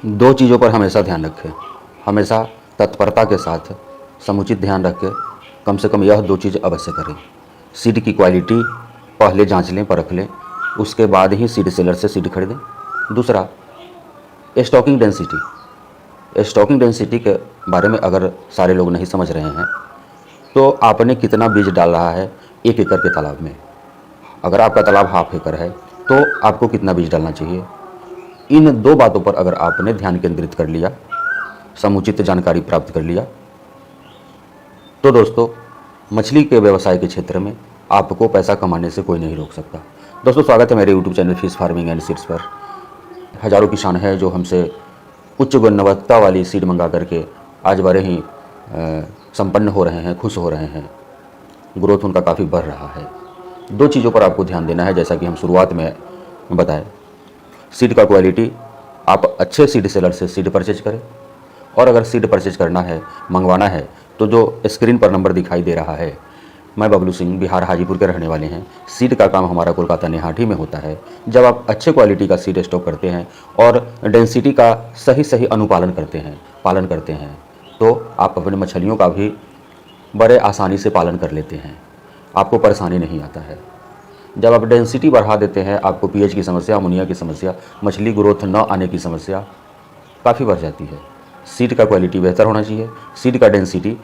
दो चीज़ों पर हमेशा ध्यान रखें, हमेशा तत्परता के साथ समुचित ध्यान रख के कम से कम यह दो चीज़ अवश्य करें। सीड की क्वालिटी पहले जांच लें, परख लें, उसके बाद ही सीड सेलर से सीड खरीदें। दूसरा, स्टॉकिंग डेंसिटी। स्टॉकिंग डेंसिटी के बारे में अगर सारे लोग नहीं समझ रहे हैं तो आपने कितना बीज डाल रहा है 1 एकड़ के तालाब में। अगर आपका तालाब हाफ एकड़ है तो आपको कितना बीज डालना चाहिए, इन दो बातों पर अगर आपने ध्यान केंद्रित कर लिया, समुचित जानकारी प्राप्त कर लिया, तो दोस्तों मछली के व्यवसाय के क्षेत्र में आपको पैसा कमाने से कोई नहीं रोक सकता। दोस्तों स्वागत है मेरे YouTube channel fish farming and seeds पर। हज़ारों किसान हैं जो हमसे उच्च गुणवत्ता वाली सीड मंगा करके आज बड़े ही संपन्न हो रहे हैं, खुश हो रहे हैं, ग्रोथ उनका काफ़ी बढ़ रहा है। दो चीज़ों पर आपको ध्यान देना है, जैसा कि हम शुरुआत में बताएं। सीड का क्वालिटी, आप अच्छे सीड सेलर से सीड परचेज करें, और अगर सीड परचेज करना है, मंगवाना है, तो जो स्क्रीन पर नंबर दिखाई दे रहा है, मैं बबलू सिंह बिहार हाजीपुर के रहने वाले हैं। सीड का काम हमारा कोलकाता नेहाटी में होता है। जब आप अच्छे क्वालिटी का सीड स्टॉक करते हैं और डेंसिटी का सही अनुपालन पालन करते हैं तो आप अपने मछलियों का भी बड़े आसानी से पालन कर लेते हैं, आपको परेशानी नहीं आता है। जब आप डेंसिटी बढ़ा देते हैं, आपको पीएच की समस्या, अमोनिया की समस्या, मछली ग्रोथ न आने की समस्या काफ़ी बढ़ जाती है। सीड का क्वालिटी बेहतर होना चाहिए, सीड का डेंसिटी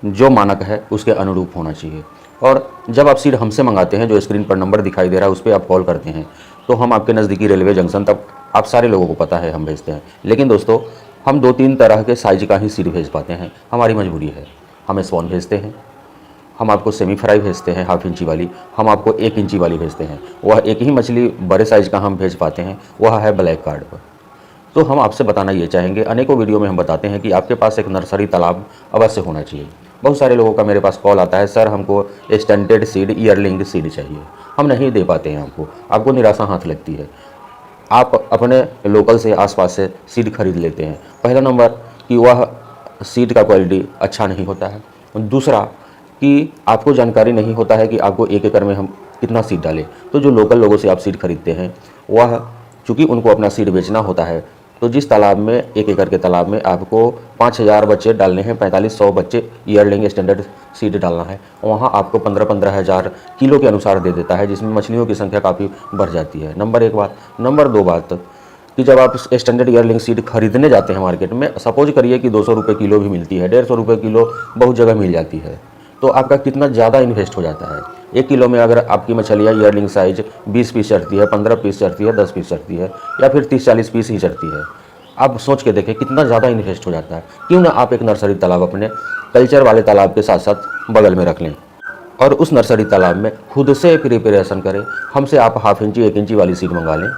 जो मानक है उसके अनुरूप होना चाहिए। और जब आप सीड हमसे मंगाते हैं, जो स्क्रीन पर नंबर दिखाई दे रहा है उस पर आप कॉल करते हैं, तो हम आपके नज़दीकी रेलवे जंक्शन तक, आप सारे लोगों को पता है, हम भेजते हैं। लेकिन दोस्तों हम 2-3 तरह के साइज का ही सीड भेज पाते हैं, हमारी मजबूरी है। हम स्पॉन भेजते हैं, हम आपको सेमी फ्राई भेजते हैं ½ इंची वाली, हम आपको 1 इंची वाली भेजते हैं। वह एक ही मछली बड़े साइज़ का हम भेज पाते हैं, वह है ब्लैक कार्ड पर। तो हम आपसे बताना ये चाहेंगे, अनेकों वीडियो में हम बताते हैं कि आपके पास एक नर्सरी तालाब अवश्य होना चाहिए। बहुत सारे लोगों का मेरे पास कॉल आता है, सर हमको स्टंटेड सीड, ईयरलिंग सीड चाहिए, हम नहीं दे पाते हैं आपको निराशा हाथ लगती है। आप अपने लोकल से, आसपास से सीड खरीद लेते हैं। पहला नंबर कि वह सीड का क्वालिटी अच्छा नहीं होता है। दूसरा कि आपको जानकारी नहीं होता है कि आपको 1 एकड़ में हम कितना सीड डालें। तो जो लोकल लोगों से आप सीड खरीदते हैं, वह चूँकि उनको अपना सीड बेचना होता है, तो जिस तालाब में 1 एकड़ के तालाब में आपको 5000 बच्चे डालने हैं, 4500 बच्चे ईयरलिंग स्टैंडर्ड सीड डालना है, वहाँ आपको 15-15 हज़ार किलो के अनुसार दे देता है, जिसमें मछलियों की संख्या काफ़ी बढ़ जाती है। नंबर 1 बात। नंबर 2 बात कि जब आप स्टैंडर्ड ईयरलिंग सीड खरीदने जाते हैं मार्केट में, सपोज करिए कि 200 रुपये किलो भी मिलती है, 150 रुपये किलो बहुत जगह मिल जाती है, तो आपका कितना ज़्यादा इन्वेस्ट हो जाता है। 1 किलो में अगर आपकी मछलियाँ ईयरलिंग साइज 20 पीस चढ़ती है, 15 पीस चढ़ती है, 10 पीस चढ़ती है, या फिर 30-40 पीस ही चढ़ती है, आप सोच के देखें कितना ज़्यादा इन्वेस्ट हो जाता है। क्यों ना आप एक नर्सरी तालाब अपने कल्चर वाले तालाब के साथ साथ बगल में रख लें, और उस नर्सरी तालाब में खुद से प्रिपरेशन करें। हमसे आप ½ इंची 1 इंची वाली सीड मंगा लें,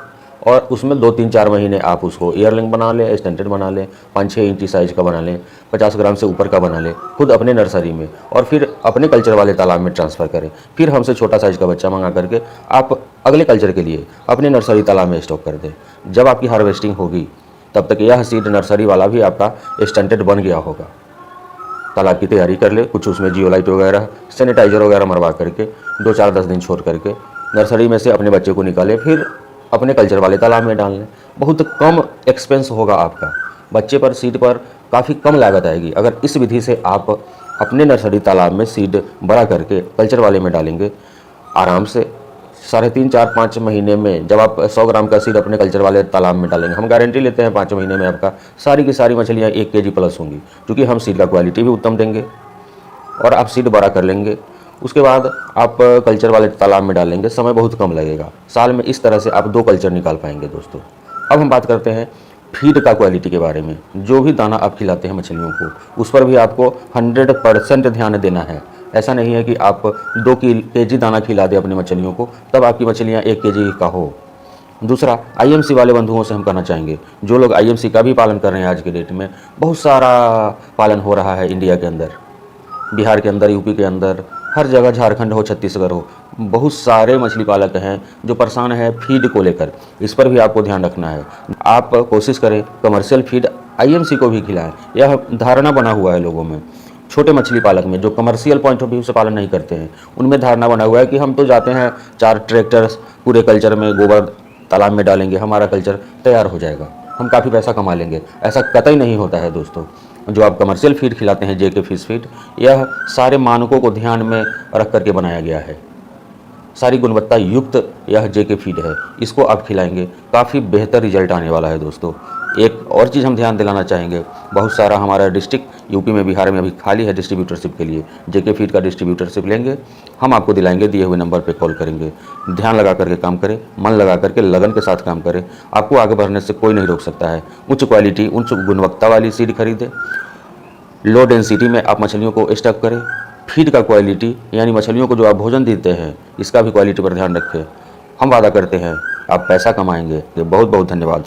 और उसमें 2-3-4 महीने आप उसको ईयरलिंग बना लें, स्टैंडर्ड बना लें, 5-6 इंची साइज़ का बना लें, 50 ग्राम से ऊपर का बना लें खुद अपने नर्सरी में, और फिर अपने कल्चर वाले तालाब में ट्रांसफ़र करें। फिर हमसे छोटा साइज़ का बच्चा मंगा करके आप अगले कल्चर के लिए अपने नर्सरी तालाब में स्टॉक कर दें। जब आपकी हार्वेस्टिंग होगी तब तक यह सीड नर्सरी वाला भी आपका स्टैंडर्ड बन गया होगा। तालाब की तैयारी कर ले, कुछ उसमें जियोलाइट वगैरह, सैनिटाइज़र वगैरह मरवा करके 2-4-10 दिन छोड़ करके नर्सरी में से अपने बच्चे को निकालें, फिर अपने कल्चर वाले तालाब में डाल लें। बहुत कम एक्सपेंस होगा आपका, बच्चे पर, सीड पर काफ़ी कम लागत आएगी। अगर इस विधि से आप अपने नर्सरी तालाब में सीड बड़ा करके कल्चर वाले में डालेंगे, आराम से 3.5-4-5 महीने में जब आप 100 ग्राम का सीड अपने कल्चर वाले तालाब में डालेंगे, हम गारंटी लेते हैं 5 महीने में आपका सारी की सारी मछलियाँ 1 केजी प्लस होंगी, क्योंकि हम सीड का क्वालिटी भी उत्तम देंगे और आप सीड बड़ा कर लेंगे। उसके बाद आप कल्चर वाले तालाब में डालेंगे, समय बहुत कम लगेगा। साल में इस तरह से आप 2 कल्चर निकाल पाएंगे दोस्तों। अब हम बात करते हैं फीड का क्वालिटी के बारे में। जो भी दाना आप खिलाते हैं मछलियों को, उस पर भी आपको 100% ध्यान देना है। ऐसा नहीं है कि आप 2 केजी दाना खिला दें अपनी मछलियों को, तब आपकी मछलियाँ 1 केजी का हो। दूसरा, आईएमसी वाले बंधुओं से हम कहना चाहेंगे, जो लोग आईएमसी का भी पालन कर रहे हैं आज के डेट में, बहुत सारा पालन हो रहा है इंडिया के अंदर, बिहार के अंदर, यूपी के अंदर, हर जगह, झारखंड हो, छत्तीसगढ़ हो, बहुत सारे मछली पालक हैं जो परेशान है फीड को लेकर। इस पर भी आपको ध्यान रखना है। आप कोशिश करें कमर्शियल फीड आईएमसी को भी खिलाएं। यह धारणा बना हुआ है लोगों में, छोटे मछली पालक में, जो कमर्शियल पॉइंट ऑफ व्यू से पालन नहीं करते हैं, उनमें धारणा बना हुआ है कि हम तो जाते हैं 4 ट्रैक्टर पूरे कल्चर में गोबर तालाब में डालेंगे, हमारा कल्चर तैयार हो जाएगा। हम काफ़ी पैसा कमा लेंगे। ऐसा कतई नहीं होता है दोस्तों। जो आप कमर्शियल फीड खिलाते हैं जेके फिश फीड, यह सारे मानकों को ध्यान में रख करके बनाया गया है। सारी गुणवत्ता युक्त यह जेके फीड है। इसको आप खिलाएंगे, काफ़ी बेहतर रिजल्ट आने वाला है दोस्तों। एक और चीज़ हम ध्यान दिलाना चाहेंगे, बहुत सारा हमारा डिस्ट्रिक्ट यूपी में, बिहार में अभी खाली है डिस्ट्रीब्यूटरशिप के लिए। जेके फीड का डिस्ट्रीब्यूटरशिप लेंगे, हम आपको दिलाएंगे, दिए हुए नंबर पे कॉल करेंगे। ध्यान लगा करके काम करें, मन लगा करके लगन के साथ काम करें, आपको आगे बढ़ने से कोई नहीं रोक सकता है। उच्च क्वालिटी, उच्च गुणवत्ता वाली सीड खरीदें, लो डेंसिटी में आप मछलियों को स्टॉक करें। फीड का क्वालिटी, यानी मछलियों को जो आप भोजन देते हैं, इसका भी क्वालिटी पर ध्यान रखें। हम वादा करते हैं आप पैसा कमाएंगे। बहुत बहुत धन्यवाद।